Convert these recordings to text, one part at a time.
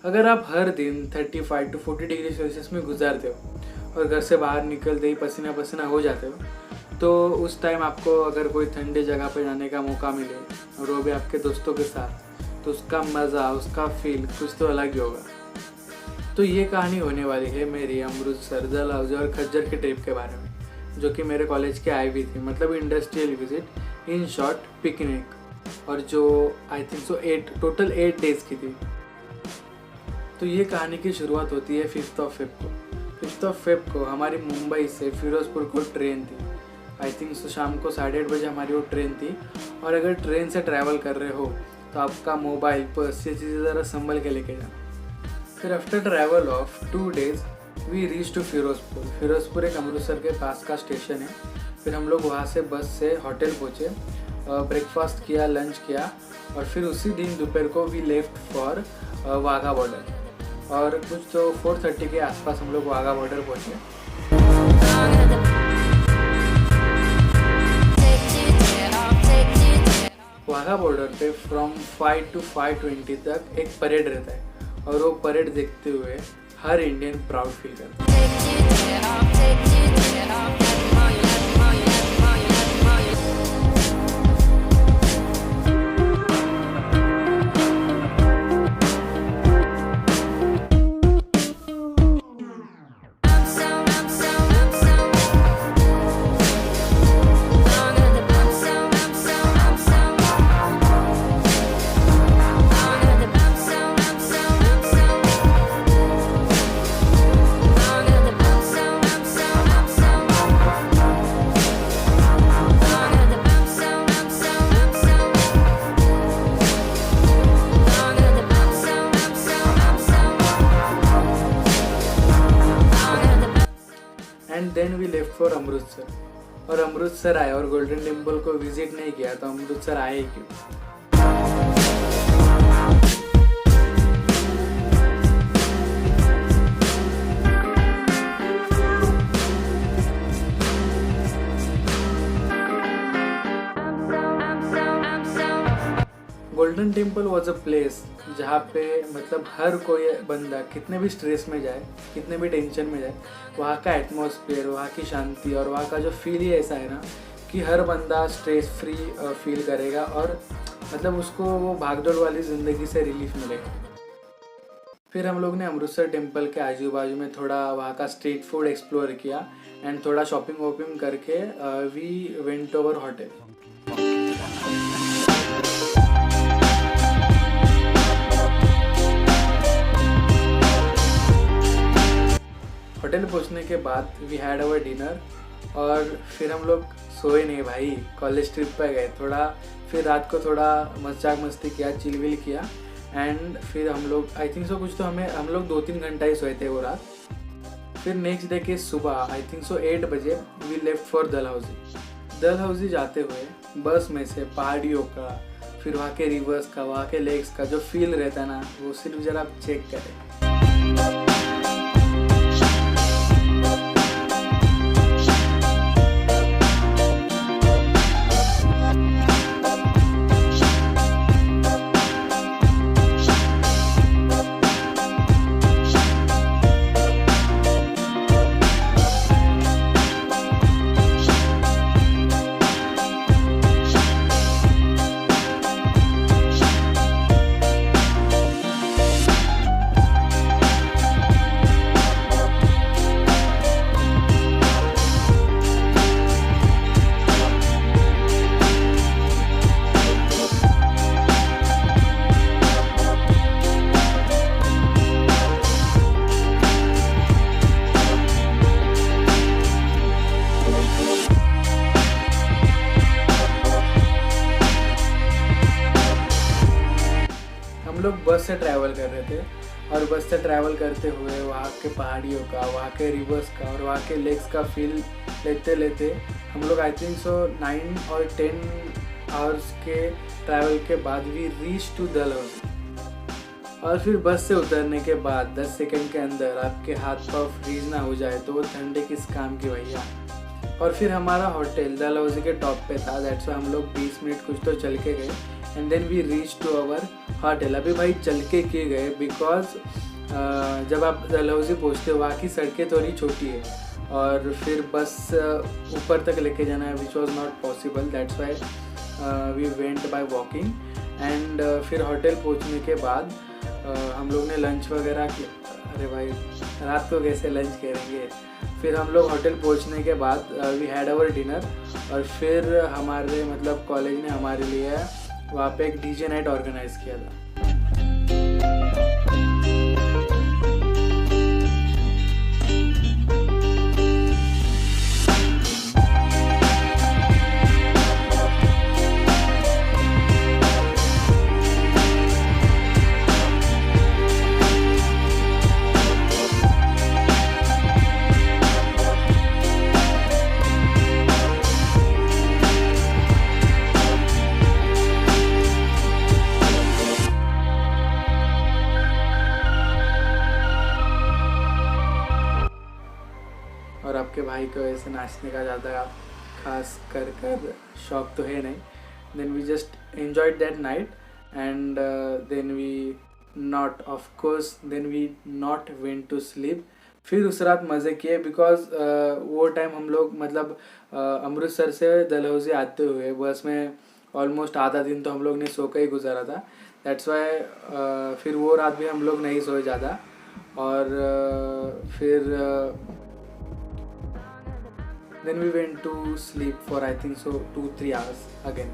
अगर आप हर दिन 35 to 40 डिग्री सेल्सियस में गुजारते हो और घर से बाहर निकलते ही पसीना पसीना हो जाते हो, तो उस टाइम आपको अगर कोई ठंडी जगह पर जाने का मौका मिले और वो भी आपके दोस्तों के साथ, तो उसका मज़ा, उसका फील कुछ तो अलग ही होगा। तो ये कहानी होने वाली है मेरी अमृतसर, डलहौजी और खज्जर की ट्रिप के बारे में, जो कि मेरे कॉलेज के आई हुई थी, मतलब industrial visit, in short picnic, और जो I think so total 8 days की थी। तो ये कहानी की शुरुआत होती है 5th ऑफ फेब को हमारी मुंबई से फिरोजपुर को ट्रेन थी। आई थिंक सो शाम को 8:30 बजे हमारी वो ट्रेन थी। और अगर ट्रेन से ट्रैवल कर रहे हो तो आपका मोबाइल, पर्स, ये चीज़ें ज़रा संभल के लेके जाना। फिर after travel of 2 days we reach to Firozpur एक अमृतसर के पास का स्टेशन है। फिर हम लोग वहाँ से बस से होटल पहुँचे, ब्रेकफास्ट किया, लंच किया, और फिर उसी दिन दोपहर को we left for Wagah border. और कुछ तो 4:30 के आसपास हम लोग वाघा बॉर्डर पहुँचे। वाघा बॉर्डर पे फ्रॉम 5 to 5:20 तक एक परेड रहता है, और वो परेड देखते हुए हर इंडियन प्राउड फील करता है। And then we left for Amritsar. और अमृतसर आए और गोल्डन टेम्पल को विजिट नहीं किया तो अमृतसर आए ही क्यों। Golden temple was a place जहाँ पे मतलब हर कोई बंदा कितने भी स्ट्रेस में जाए, कितने भी टेंशन में जाए, वहाँ का एटमॉस्फेयर, वहाँ की शांति और वहाँ का जो फील ही ऐसा है ना कि हर बंदा स्ट्रेस फ्री फील करेगा, और मतलब उसको वो भागदौड़ वाली ज़िंदगी से रिलीफ मिलेगा। फिर हम लोग ने अमृतसर टेम्पल के आजू बाजू में थोड़ा वहाँ का स्ट्रीट फूड एक्सप्लोर किया एंड थोड़ा शॉपिंग वॉपिंग करके we went over hotel. Hotel पहुंचने के बाद वी हैड अवर डिनर, और फिर हम लोग सोए नहीं भाई, कॉलेज ट्रिप पे गए थोड़ा। फिर रात को थोड़ा मजाक मस्ती किया, चिलविल किया, एंड फिर हम लोग आई थिंक सो कुछ तो हम लोग 2-3 घंटा ही सोए थे वो रात। फिर नेक्स्ट डे के सुबह आई थिंक सो 8 बजे वी लेफ्ट फॉर डलहौजी जाते हुए बस में से पहाड़ियों का, फिर वहाँ के रिवर्स का, वहाँ के लेक्स का जो फील रहता है ना, वो सिर्फ ज़रा आप चेक करें। हम लोग बस से ट्रैवल कर रहे थे, और बस से ट्रैवल करते हुए वहाँ के पहाड़ियों का, वहाँ के रिवर्स का और वहाँ के लेक्स का फील लेते लेते हम लोग आई थिंक सो 9 और 10 आवर्स के ट्रैवल के बाद वी रीच टू डलहौजी। और फिर बस से उतरने के बाद 10 सेकंड के अंदर आपके हाथ पाँव फ्रीज ना हो जाए तो वो ठंडे किस काम की भैया। और फिर हमारा होटल डलहौजी के टॉप पे था, दैट्स वाई हम लोग 20 मिनट कुछ तो चल के गए and then we reach to our hotel. अभी भाई चल के क्यों गए, बिकॉज जब आप डलहौजी पहुँचते हो वहाँ की सड़कें थोड़ी छोटी है और फिर बस ऊपर तक लेके जाना है, which was not possible, that's why we went by walking. And फिर होटल पहुँचने के बाद हम लोग ने लंच वगैरह किया। अरे भाई रात को कैसे लंच करेंगे। फिर हम लोग होटल पहुँचने के बाद वी हैड आवर डिनर, और फिर हमारे मतलब कॉलेज ने हमारे लिए वहाँ पे एक डीजे नाइट ऑर्गेनाइज किया था। और आपके भाई को ऐसे नाचने का ज़्यादा खास कर शौक तो है नहीं। Then we just enjoyed that night and then we not went to sleep. फिर उस रात मज़े किए, बिकॉज वो टाइम हम लोग मतलब अमृतसर से डलहौजी आते हुए बस में ऑलमोस्ट आधा दिन तो हम लोग ने सो कर ही गुजारा था। दैट्स वाई फिर वो रात भी हम लोग नहीं सोए ज़्यादा। और फिर then we went to sleep for I think so 2-3 hours again.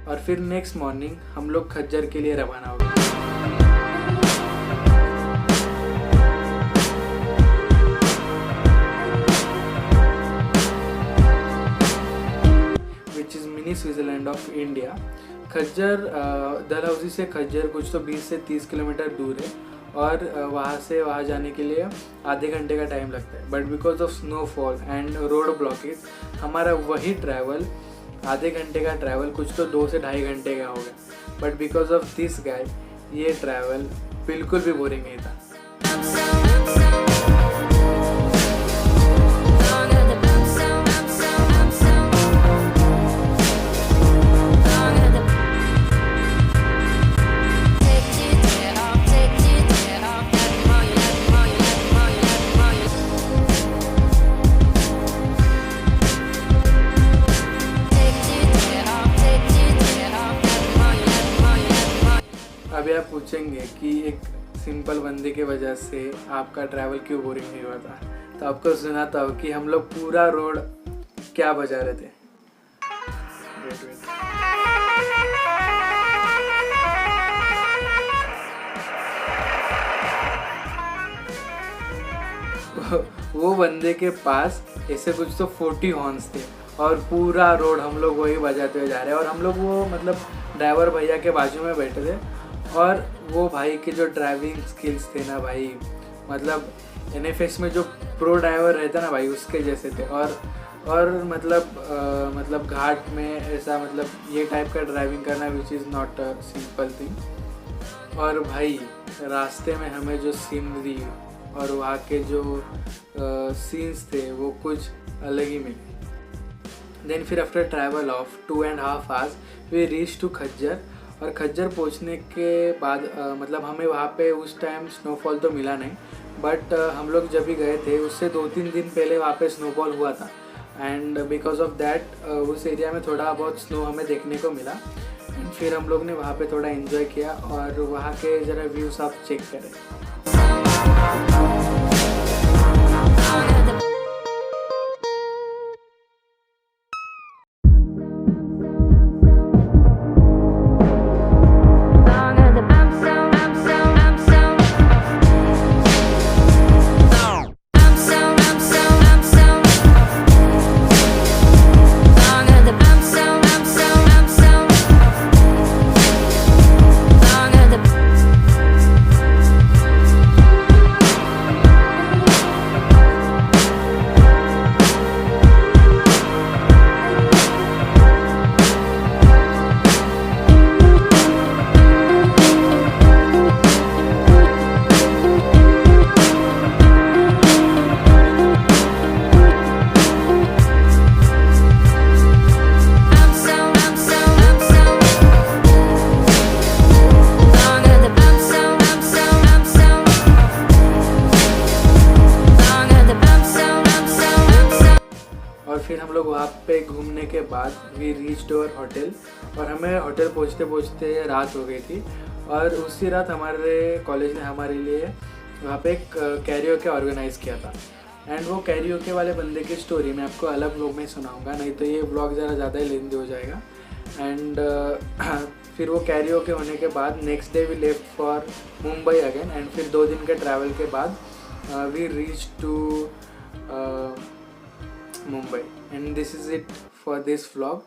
और फिर नेक्स्ट मॉर्निंग हम लोग खज्जर के लिए रवाना हो गए। Switzerland of India. Khajjar Dalhousie से खज्जर कुछ तो 20 से 30 किलोमीटर दूर है, और वहाँ से वहाँ जाने के लिए आधे घंटे का टाइम लगता है। But because of snowfall and road blockage हमारा वही ट्रैवल, आधे घंटे का ट्रैवल कुछ तो 2 से ढाई घंटे का हो गया। But because of this guy ये ट्रैवल बिल्कुल भी बोरिंग नहीं था। अभी आप पूछेंगे कि एक सिंपल बंदे के वजह से आपका ट्रैवल क्यों बोरिंग नहीं हुआ था, तो आपको सुनाता हूँ कि हम लोग पूरा रोड क्या बजा रहे थे। वो बंदे के पास ऐसे कुछ तो 40 हॉर्न्स थे और पूरा रोड हम लोग वही बजाते हुए जा रहे हैं। और हम लोग वो मतलब ड्राइवर भैया के बाजू में बैठे थे, और वो भाई के जो ड्राइविंग स्किल्स थे ना भाई, मतलब NFS में जो प्रो ड्राइवर रहता ना भाई उसके जैसे थे। और मतलब घाट में ऐसा मतलब ये टाइप का ड्राइविंग करना which is not a simple thing. और भाई रास्ते में हमें जो सीनरी और वहाँ के जो सीन्स थे वो कुछ अलग ही मिले। देन फिर after travel of 2.5 hours we reach to Khajjar. और खज्जर पहुँचने के बाद मतलब हमें वहाँ पे उस टाइम स्नोफॉल तो मिला नहीं, बट हम लोग जब भी गए थे उससे 2-3 दिन पहले वहाँ पे स्नोफॉल हुआ था। एंड बिकॉज ऑफ दैट उस एरिया में थोड़ा बहुत स्नो हमें देखने को मिला। एंड फिर हम लोग ने वहाँ पे थोड़ा एंजॉय किया, और वहाँ के ज़रा व्यूज़ आप चेक करें। वहाँ पे घूमने के बाद वी रीच्ड आवर होटल, और हमें होटल पहुँचते पहुँचते रात हो गई थी। और उसी रात हमारे कॉलेज ने हमारे लिए वहाँ पे एक कैरियोके ऑर्गेनाइज़ किया था। एंड वो कैरियोके वाले बंदे की स्टोरी मैं आपको अलग व्लॉग में सुनाऊंगा, नहीं तो ये व्लॉग ज़रा ज़्यादा ही लेंदी हो जाएगा। एंड फिर वो कैरियोके होने के बाद next day we left for Mumbai again, and फिर 2 दिन के ट्रैवल के बाद we reach to Mumbai. And this is it for this vlog.